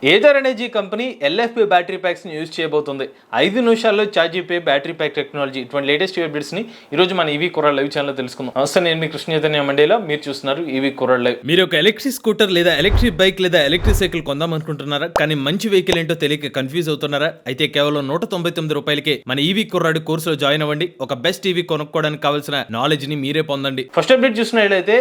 Ather Energy company LFP battery packs ని use చేయబోతుంది. 5 నిమిషాల్లో ఛార్జ్ అయిపోయే బ్యాటరీ ప్యాక్ టెక్నాలజీ. ఇటువంటి లేటెస్ట్ అప్డేట్స్ ని ఈ రోజు మన ఈవీ కుర్రాడ్ లైవ్ ఛానల్ లో తెలుసుకుందాం. నమస్తే, నేను మీ కృష్ణ చైతన్య మండేలా, మీరు చూస్తున్నారు ఈవీ కుర్రాడ్ లైవ్. మీరు ఒక ఎలక్ట్రిక్ స్కూటర్ లేదా ఎలక్ట్రిక్ బైక్ లేదా ఎలక్ట్రిక్ సైకిల్ కొందాం అనుకుంటున్నారా? కానీ మంచి వెహికల్ ఏంటో తెలియక కన్ఫ్యూజ్ అవుతున్నారా? అయితే కేవలం 199 రూపాయలకే మన ఈవీ కుర్రాడ్ కోర్సులో జాయిన్ అవ్వండి. ఒక బెస్ట్ ఈవీ కొనుక్కోవడానికి కావాల్సిన నాలెడ్జ్ ని మీరే పొందండి. ఫస్ట్ అప్డేట్ చూసినట్లయితే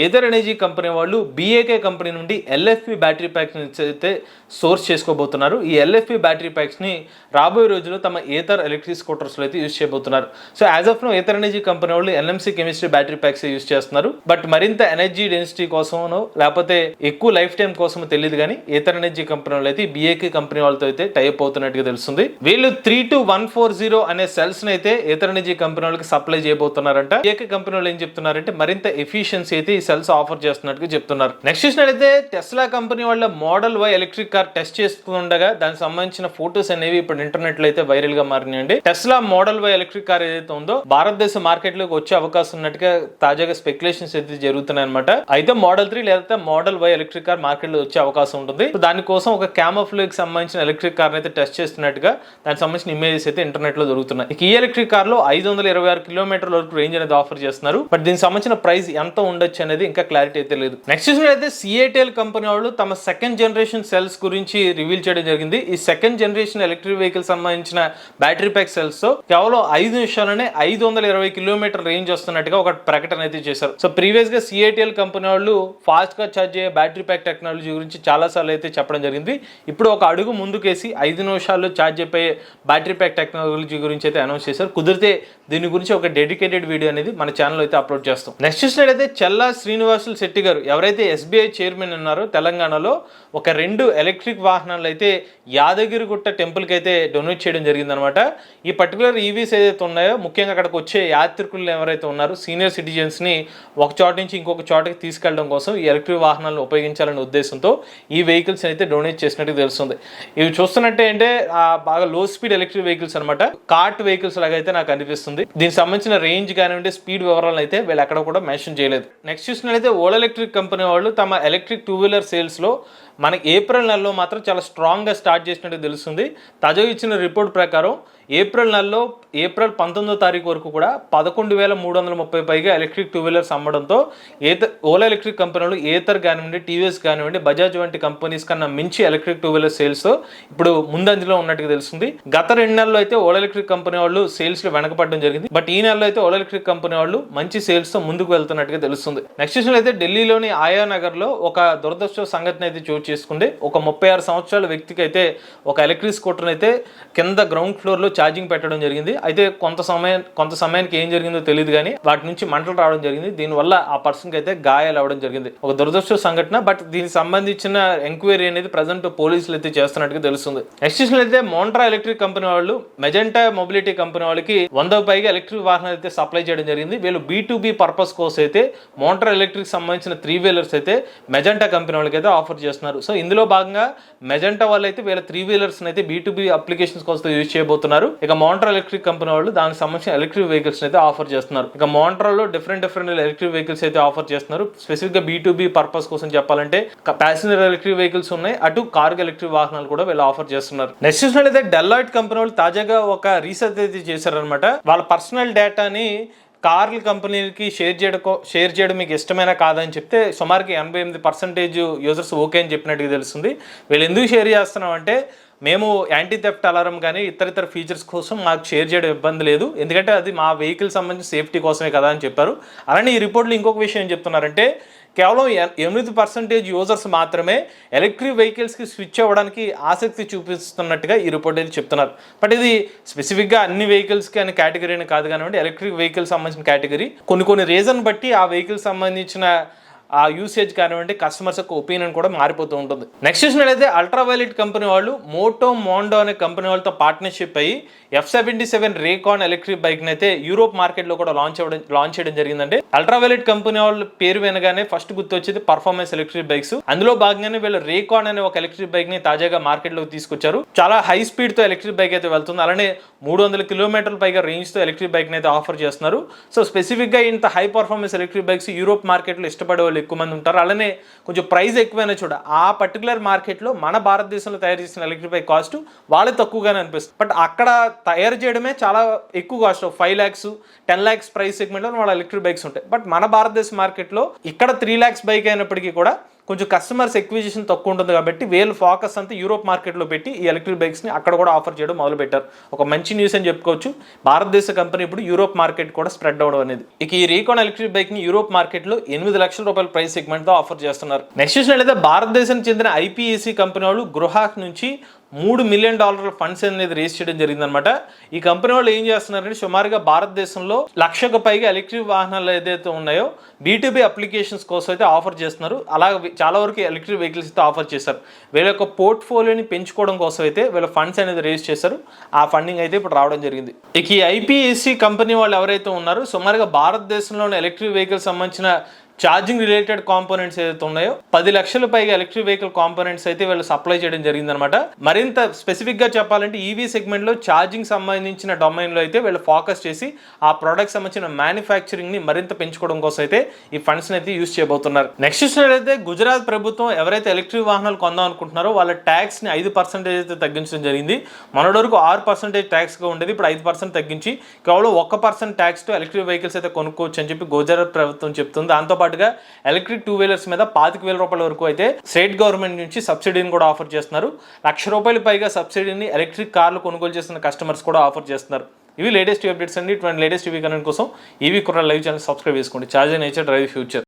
ఏథర్ ఎనర్జీ కంపెనీ వాళ్ళు BAK కంపెనీ నుండి ఎల్ఎఫ్పి బ్యాటరీ ప్యాక్స్ అయితే సోర్స్ చేసుకోబోతున్నారు. ఈ ఎల్ఎఫ్పి బ్యాటరీ ప్యాక్స్ ని రాబోయే రోజుల్లో తమ ఏథర్ ఎలక్ట్రిక్ స్కూటర్స్ లో అయితే యూజ్ చేయబోతున్నారు. So as of now Ather Energy company వాళ్ళు NMC chemistry battery packs use చేస్తున్నారు. బట్ మరింత ఎనర్జీ డెన్సిటీ కోసమో లేకపోతే ఎక్కువ లైఫ్ టైం కోసమో తెలియదు, కానీ ఏథర్ ఎనర్జీ కంపెనీ వాళ్ళు అయితే BAK కంపెనీ వాళ్ళతో అయితే టైప్ అవుతున్నట్టుగా తెలుస్తుంది. వీళ్ళు 32140 అనే సెల్స్ ని అయితే ఏథర్ ఎనర్జీ కంపెనీ వాళ్ళకి సప్లై చేయబోతున్నారంట. BAK కంపెనీ వాళ్ళు ఏం చెప్తున్నారంటే మరింత ఎఫిషియన్సీ అయితే ఈ సెల్స్ ఆఫర్ చేస్తున్నట్టుగా చెప్తున్నారు. నెక్స్ట్ చూసినట్లయితే టెస్లా కంపెనీ వాళ్ళ model Y electric car test చేస్తుండగా దానికి సంబంధించిన ఫోటోస్ అనేవి ఇప్పుడు ఇంటర్నెట్ లో అయితే వైరల్ గా మారినాయండి. Tesla Model Y electric car ఏదైతే ఉందో భారతదేశ మార్కెట్ లోకి వచ్చే అవకాశం ఉన్నట్టుగా తాజాగా స్పెక్యులేషన్స్ అయితే జరుగుతున్నాయి అనమాట. అయితే మోడల్ 3 లేదా model Y electric car market లో వచ్చే అవకాశం ఉంటుంది. దానికోసం ఒక క్యామోఫ్లేజ్ కి సంబంధించిన ఎలక్ట్రిక్ కార్ అయితే టెస్ట్ చేస్తున్నట్టుగా దానికి సంబంధించిన ఇమేజెస్ అయితే ఇంటర్నెట్ లో దొరుకుతున్నాయి. ఈ ఎలక్ట్రిక్ కార్ లో 526 కిలోమీటర్ల వరకు రేంజ్ అనేది ఆఫర్ చేస్తున్నారు. బట్ దీనికి సంబంధించిన ప్రైస్ ఎంత ఉండొచ్చు అనేది ఇంకా క్లారిటీ అయితే లేదు. నెక్స్ట్ చూసినట్లయితే CATL కంపెనీ వాళ్ళు తమ సెకండ్ జనరేషన్ సెల్స్ గురించి రివీల్ చేయడం జరిగింది. ఈ సెకండ్ జనరేషన్ ఎలక్ట్రిక్ వెహికల్ సంబంధించిన బ్యాటరీ ప్యాక్ సెల్స్ తో కేవలం 5 నిమిషాలనే 520 కిలోమీటర్ రేంజ్ వస్తున్నట్టుగా ఒక ప్రకటన అయితే చేశారు. సో ప్రీవియస్ గా CATL కంపెనీ వాళ్ళు ఫాస్ట్ గా ఛార్జ్ అయ్యే బ్యాటరీ ప్యాక్ టెక్నాలజీ గురించి చాలా సార్లు అయితే చెప్పడం జరిగింది. ఇప్పుడు ఒక అడుగు ముందుకేసి 5 నిమిషాల్లో ఛార్జ్ అయిపోయే బ్యాటరీ ప్యాక్ టెక్నాలజీ గురించి అయితే అనౌన్స్ చేశారు. కుదిరితే దీని గురించి ఒక డెడికేటెడ్ వీడియో అనేది మన ఛానల్ అయితే అప్లోడ్ చేస్తాం. నెక్స్ట్ చూసినట్లయితే చెల్లా శ్రీనివాసులు శెట్టి గారు ఎవరైతే SBI చైర్మన్ ఉన్నారో తెలంగాణలో ఒక 2 ఎలక్ట్రిక్ వాహనాలు అయితే యాదగిరిగుట్ట టెంపుల్ కి అయితే డొనేట్ చేయడం జరిగింది అనమాట. ఈ పర్టికులర్ ఈవీస్ ఏదైతే ఉన్నాయో ముఖ్యంగా అక్కడికి వచ్చే యాత్రికులు ఎవరైతే ఉన్నారో సీనియర్ సిటిజన్స్ ని ఒక చోట నుంచి ఇంకొక చోటకి తీసుకెళ్లడం కోసం ఈ ఎలక్ట్రిక్ వాహనాలను ఉపయోగించాలనే ఉద్దేశంతో ఈ వెహికల్స్ అయితే డొనేట్ చేసినట్టు తెలుస్తుంది. ఇవి చూస్తున్నట్టే అంటే బాగా లో స్పీడ్ ఎలక్ట్రిక్ వెహికల్స్ అనమాట. కార్ట్ వెహికల్స్ లాగా అయితే నాకు అనిపిస్తుంది. దీనికి సంబంధించిన రేంజ్ కానివ్వండి స్పీడ్ వివరాలను అయితే వీళ్ళు ఎక్కడ కూడా మెన్షన్ చేయలేదు. నెక్స్ట్ చూసినట్లయితే ఓలా ఎలక్ట్రిక్ కంపెనీ వాళ్ళు తమ ఎలక్ట్రిక్ 2-వీలర్ సేల్స్ లో మనకి ఏప్రిల్ నెలలో మాత్రం చాలా స్ట్రాంగ్ గా స్టార్ట్ చేసినట్టు తెలుస్తుంది. తాజాగా ఇచ్చిన రిపోర్ట్ ప్రకారం ఏప్రిల్ నెలలో ఏప్రిల్ 19వ తారీఖు వరకు కూడా 11,330 పైగా ఎలక్ట్రిక్ 2-వీలర్స్ అమ్మడంతో ఓలా ఎలక్ట్రిక్ కంపెనీలు ఏథర్ కానివ్వండి TVS కానివ్వండి బజాజ్ వంటి కంపెనీస్ కన్నా మించి ఎలక్ట్రిక్ 2-వీలర్ సేల్స్ ఇప్పుడు ముందంజలో ఉన్నట్టుగా తెలుస్తుంది. గత 2 నెలల్లో అయితే ఓలా ఎలక్ట్రిక్ కంపెనీ వాళ్ళు సేల్స్ లో వెనకపడడం జరిగింది. బట్ ఈ నెలలో అయితే ఓలా ఎలక్ట్రిక్ కంపెనీ వాళ్ళు మంచి సేల్స్ తో ముందుకు వెళ్తున్నట్టుగా తెలుస్తుంది. నెక్స్ట్ అయితే ఢిల్లీలోని ఆయా నగర్ లో ఒక దురదృష్ట సంఘటన అయితే చోటు చేసుకుంది. ఒక 36 సంవత్సరాల వ్యక్తికి అయితే ఒక ఎలక్ట్రిక్ స్కూటర్ అయితే కింద గ్రౌండ్ ఫ్లోర్ లో ఛార్జింగ్ పెట్టడం జరిగింది. అయితే కొంత సమయానికి ఏం జరిగిందో తెలియదు, కానీ వాటి నుంచి మంటలు రావడం జరిగింది. దీనివల్ల ఆ పర్సన్ కి అయితే గాయాలు అవడం జరిగింది. ఒక దురదృష్ట సంఘటన. బట్ దీనికి సంబంధించిన ఎంక్వైరీ అనేది ప్రజెంట్ పోలీసులు అయితే చేస్తున్నట్టుగా తెలుస్తుంది. నెక్స్ట్ అయితే మోంట్రా ఎలక్ట్రిక్ కంపెనీ వాళ్ళు మెజెంటా మొబిలిటీ కంపెనీ వాళ్ళకి 100 పైగా ఎలక్ట్రిక్ వాహనాలు అయితే సప్లై చేయడం జరిగింది. వీళ్ళు B2B పర్పస్ కోసం అయితే మోంట్రా ఎలక్ట్రిక్ సంబంధించిన 3-వీలర్స్ అయితే మెజెంటా కంపెనీ వాళ్ళకి అయితే ఆఫర్ చేస్తున్నారు. సో ఇందులో భాగంగా మెజెంటా వాళ్ళు అయితే వీళ్ళ 3-వీలర్స్ అయితే B2B అప్లికేషన్స్ కోసం యూజ్ చేయబోతున్నారు. ఇక మోంట్రా ఎలక్ట్రిక్ కంపెనీ వాళ్ళు దానికి సంబంధించిన ఎలక్ట్రిక్ వెహికల్స్ అయితే ఆఫర్ చేస్తున్నారు. ఇక మోంట్రాలో డిఫరెంట్ ఎలక్ట్రిక్ వెహికల్స్ అయితే ఆఫర్ చేస్తున్నారు. స్పెసిఫిక్ గా B2B పర్పస్ కోసం చెప్పాలంటే ప్యాసింజర్ ఎలక్ట్రిక్ వెహికల్స్ ఉన్నాయి, అటు కార్గో ఎలక్ట్రిక్ వాహనాలు కూడా వీళ్ళు ఆఫర్ చేస్తున్నారు. నెక్స్ట్ చూసినట్లయితే డెలాయిట్ కంపెనీ వాళ్ళు తాజాగా ఒక రీసెర్చ్ అయితే చేశారనమాట. వాళ్ళ పర్సనల్ డేటాని కార్ల కంపెనీలకి షేర్ చేయడం మీకు ఇష్టమైనా కాదని చెప్తే సుమారుకి 88% యూజర్స్ ఓకే అని చెప్పినట్టుగా తెలుస్తుంది. వీళ్ళు ఎందుకు షేర్ చేస్తున్నాం అంటే మేము యాంటీ థెఫ్ట్ అలారం కానీ ఇతర ఫీచర్స్ కోసం మాకు షేర్ చేయడం ఇబ్బంది లేదు, ఎందుకంటే అది మా వెహికల్ సంబంధించిన సేఫ్టీ కోసమే కదా అని చెప్పారు. అలానే ఈ రిపోర్ట్లో ఇంకొక విషయం ఏం చెప్తున్నారంటే కేవలం 8% యూజర్స్ మాత్రమే ఎలక్ట్రిక్ వెహికల్స్కి స్విచ్ అవ్వడానికి ఆసక్తి చూపిస్తున్నట్టుగా ఈ రిపోర్ట్ అయితే చెప్తున్నారు. బట్ ఇది స్పెసిఫిక్గా అన్ని వెహికల్స్కి అనే కేటగిరీని కాదు కానివ్వండి, ఎలక్ట్రిక్ వెహికల్ సంబంధించిన కేటగిరీ కొన్ని రీజన్ బట్టి ఆ వెహికల్ సంబంధించిన ఆ యూసేజ్ కానివ్వండి కస్టమర్స్ యొక్క ఒపీనియన్ కూడా మారిపోతూ ఉంటుంది. నెక్స్ట్ చూసినట్లయితే అల్ట్రావైలెట్ కంపెనీ వాళ్ళు మోండో అనే కంపెనీ వాళ్ళతో పార్ట్నర్షిప్ అయ్యి F77 రేకాన్ ఎలక్ట్రిక్ బైక్ అయితే యూరోప్ మార్కెట్ లో కూడా లాంచ్ చేయడం జరిగిందండి. అల్ట్రావైలెట్ కంపెనీ వాళ్ళ పేరు వినగానే ఫస్ట్ గుర్తొచ్చేది పర్ఫార్మెన్స్ ఎలక్ట్రిక్ బైక్స్. అందులో భాగంగానే వీళ్ళు రేకాన్ అనే ఒక ఎలక్ట్రిక్ బైక్ ని తాజాగా మార్కెట్ లోకి తీసుకొచ్చారు. చాలా హై స్పీడ్ తో ఎలక్ట్రిక్ బైక్ అయితే వెళ్తుంది. అలానే 300 కిలోమీటర్ల పైగా రేంజ్ తో ఎలక్ట్రిక్ బైక్ అయితే ఆఫర్ చేస్తున్నారు. సో స్పెసిఫిక్ గా ఇంత high performance electric bikes Europe market లో ఇష్టపడే వాళ్ళు ఎక్కువ మంది ఉంటారు, అలానే కొంచెం ప్రైస్ ఎక్కువైనా చూడ ఆ పర్టికులర్ మార్కెట్లో మన భారతదేశంలో తయారు చేసిన ఎలక్ట్రిక్ బైక్ కాస్ట్ వాళ్ళే తక్కువగానే అనిపిస్తుంది. బట్ అక్కడ తయారు చేయడమే చాలా ఎక్కువ కాస్ట్, 5 lakhs 10 lakhs ప్రైస్ సెగ్మెంట్లో వాళ్ళ ఎలక్ట్రిక్ బైక్స్ ఉంటాయి. బట్ మన భారతదేశ మార్కెట్లో ఇక్కడ 3 lakhs బైక్ అయినప్పటికీ కూడా కొంచెం కస్టమర్స్ ఎక్విజిషన్ తక్కువ ఉంటుంది కాబట్టి వీళ్ళు ఫోకస్ అంతా యూరోప్ మార్కెట్లో పెట్టి ఈ ఎలక్ట్రిక్ బైక్స్ని అక్కడ కూడా ఆఫర్ చేయడం మొదలు పెట్టారు. ఒక మంచి న్యూస్ అని చెప్పుకోవచ్చు. భారతదేశ కంపెనీ ఇప్పుడు యూరోప్ మార్కెట్ కూడా స్ప్రెడ్ అవడం అనేది. ఇక ఈ రీకాన్ ఎలక్ట్రిక్ బైక్ని యూరోప్ మార్కెట్లో 8 లక్షల రూపాయల ప్రైస్ సెగ్మెంట్తో ఆఫర్ చేస్తున్నారు. నెక్స్ట్ చూసినట్లయితే భారతదేశానికి చెందిన ఐపీఈసీ కంపెనీ వాళ్ళు గృహాక్ నుంచి $3 million ఫండ్స్ అనేది రేస్ చేయడం జరిగిందనమాట. ఈ కంపెనీ వాళ్ళు ఏం చేస్తున్నారంటే సుమారుగా భారతదేశంలో 1,00,000కు పైగా ఎలక్ట్రిక్ వాహనాలు ఏదైతే ఉన్నాయో B2B అప్లికేషన్స్ కోసం అయితే ఆఫర్ చేస్తున్నారు. అలాగే చాలా వరకు ఎలక్ట్రిక్ వెహికల్స్ అయితే ఆఫర్ చేశారు. వీళ్ళ యొక్క పోర్ట్ఫోలియోని పెంచుకోవడం కోసం అయితే వీళ్ళ ఫండ్స్ అనేది రేస్ చేశారు. ఆ ఫండింగ్ అయితే ఇప్పుడు రావడం జరిగింది. ఇక ఈ ఐపీఎస్సి కంపెనీ వాళ్ళు ఎవరైతే ఉన్నారో సుమారుగా భారతదేశంలోని ఎలక్ట్రిక్ వెహికల్ సంబంధించిన ఛార్జింగ్ రిలేటెడ్ కాంపోనెంట్స్ ఏదైతే ఉన్నాయో 10 లక్షల పైగా ఎలక్ట్రిక్ వెహికల్ కాంపోనెంట్స్ అయితే వీళ్ళు సప్లై చేయడం జరిగిందనమాట. మరింత స్పెసిఫిక్ గా చెప్పాలంటే ఈవీ సెగ్మెంట్ లో ఛార్జింగ్ సంబంధించిన డొమైన్ లో అయితే వీళ్ళు ఫోకస్ చేసి ఆ ప్రోడక్ట్ సంబంధించిన మ్యానుఫ్యాక్చరింగ్ ని మరింత పెంచుకోవడం కోసం అయితే ఈ ఫండ్స్ అయితే యూజ్ చేయబోతున్నారు. నెక్స్ట్ చూసినట్లయితే గుజరాత్ ప్రభుత్వం ఎవరైతే ఎలక్ట్రిక్ వాహనాలు కొందాం అనుకుంటున్నారో వాళ్ళ ట్యాక్స్ ని 5% అయితే తగ్గించడం జరిగింది. మొన్నటి వరకు 6% ట్యాక్స్ గా ఉండేది, ఇప్పుడు 5% తగ్గించి కేవలం 1% ట్యాక్స్ తో ఎలక్ట్రిక్ వెహికల్స్ అయితే కొనుక్కోవచ్చు అని చెప్పి గుజరాత్ ప్రభుత్వం చెప్తుంది. దాంతో పాటుగా ఎలక్ట్రిక్ 2 వీలర్స్ మీద 25,000 రూపాయల వరకు అయితే స్టేట్ గవర్నమెంట్ నుంచి సబ్సిడీని కూడా ఆఫర్ చేస్తున్నారు. ₹1,00,000 పైగా సబ్సిడీని ఎలక్ట్రిక్ కార్లు కొనుగోలు చేస్తున్న కస్టమర్స్ కూడా ఆఫర్ చేస్తున్నారు. ఇవి లేటెస్ట్ అప్డేట్స్ అండి. ఇటువంటి లేటెస్ట్ టీవీ కనెంట్ కోసం ఈవీ కుర్రా లైవ్ ఛానల్ సబ్స్క్రైబ్ చేసుకోండి. Charge nature drive future.